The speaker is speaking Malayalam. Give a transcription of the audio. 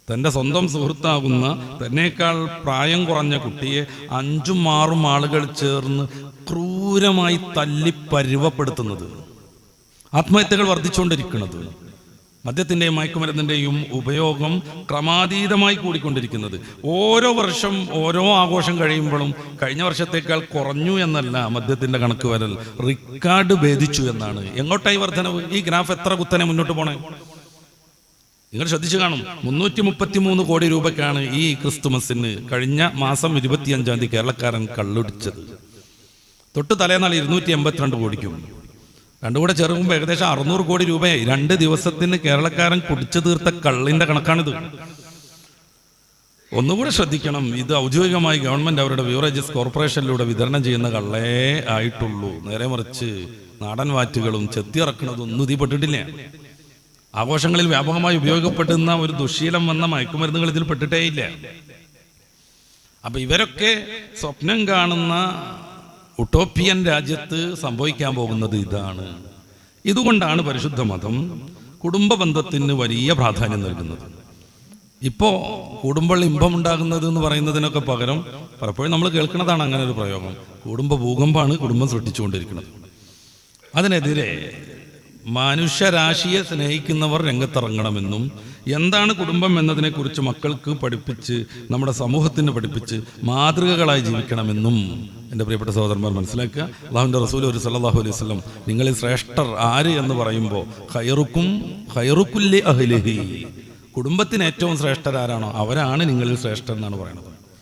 തൻ്റെ സ്വന്തം സുഹൃത്താകുന്ന തന്നേക്കാൾ പ്രായം കുറഞ്ഞ കുട്ടിയെ 5-6 ആളുകൾ ചേർന്ന് ക്രൂരമായി തല്ലി പരുവപ്പെടുത്തുന്നത്, ആത്മഹത്യകൾ വർദ്ധിച്ചുകൊണ്ടിരിക്കുന്നത്, മദ്യത്തിൻ്റെയും മയക്കുമരുന്നിൻ്റെയും ഉപയോഗം ക്രമാതീതമായി കൂടിക്കൊണ്ടിരിക്കുന്നത്, ഓരോ വർഷം ഓരോ ആഘോഷം കഴിയുമ്പോഴും കഴിഞ്ഞ വർഷത്തേക്കാൾ കുറഞ്ഞു എന്നല്ല മദ്യത്തിൻ്റെ കണക്ക് വരൽ, റിക്കാർഡ് ഭേദിച്ചു എന്നാണ്. എങ്ങോട്ടായി വർധനവ്? ഈ ഗ്രാഫ് എത്ര കുത്തനെ മുന്നോട്ട് പോണേ? നിങ്ങൾ ശ്രദ്ധിച്ചു കാണും. 333 കോടി രൂപയ്ക്കാണ് ഈ ക്രിസ്തുമസിന് കഴിഞ്ഞ മാസം 25-ാം തീയതി കേരളക്കാരൻ കള്ളുടിച്ചത്. തൊട്ട് തലേന്നാൾ 282 കോടിക്കും. രണ്ടും കൂടെ ചേർക്കുമ്പോൾ ഏകദേശം 600 കോടി രൂപയായി. 2 ദിവസത്തിന് കേരളക്കാരൻ കുടിച്ചു തീർത്ത കള്ളിന്റെ കണക്കാണിത്. ഒന്നുകൂടെ ശ്രദ്ധിക്കണം, ഇത് ഔദ്യോഗികമായി ഗവൺമെന്റ് അവരുടെ ബിവറേജസ് കോർപ്പറേഷനിലൂടെ വിതരണം ചെയ്യുന്ന കള്ളേ ആയിട്ടുള്ളൂ. നേരെ മറിച്ച് നാടൻ വാറ്റുകളും ചെത്തിയിറക്കുന്നതും ഒന്നും ഇതിൽ പെട്ടിട്ടില്ല. ആഘോഷങ്ങളിൽ വ്യാപകമായി ഉപയോഗപ്പെടുന്ന ഒരു ദുശ്ശീലം വന്ന മയക്കുമരുന്നുകൾ ഇതിൽ പെട്ടിട്ടേയില്ല. അപ്പൊ ഇവരൊക്കെ സ്വപ്നം കാണുന്ന ഉട്ടോപ്പിയൻ രാജ്യത്ത് സംഭവിക്കാൻ പോകുന്നത് ഇതാണ്. ഇതുകൊണ്ടാണ് പരിശുദ്ധ മതം കുടുംബ ബന്ധത്തിന് വലിയ പ്രാധാന്യം നൽകുന്നത്. ഇപ്പോൾ കൂടുമ്പോൾ ഇമ്പമുണ്ടാകുന്നത് എന്ന് പറയുന്നതിനൊക്കെ പകരം പലപ്പോഴും നമ്മൾ കേൾക്കുന്നതാണ് അങ്ങനെ ഒരു പ്രയോഗം. കുടുംബ ഭൂകമ്പമാണ് കുടുംബം സൃഷ്ടിച്ചുകൊണ്ടിരിക്കുന്നത്. അതിനെതിരെ മനുഷ്യരാശിയെ സ്നേഹിക്കുന്നവർ രംഗത്തിറങ്ങണമെന്നും എന്താണ് കുടുംബം എന്നതിനെക്കുറിച്ച് മക്കൾക്ക് പഠിപ്പിച്ച് നമ്മുടെ സമൂഹത്തിന് പഠിപ്പിച്ച് മാതൃകകളായി ജീവിക്കണമെന്നും എൻ്റെ പ്രിയപ്പെട്ട സഹോദരന്മാർ മനസ്സിലാക്കുക. അല്ലാഹുവിൻ്റെ റസൂൽ സല്ലല്ലാഹു അലൈഹി വസല്ലം നിങ്ങളിൽ ശ്രേഷ്ഠർ ആര് എന്ന് പറയുമ്പോൾ ഖൈറുക്കും ലി അഹ്ലിഹി, കുടുംബത്തിന് ഏറ്റവും ശ്രേഷ്ഠരാരാണോ അവരാണ് നിങ്ങളിൽ ശ്രേഷ്ഠർ എന്നാണ് പറയുന്നത്.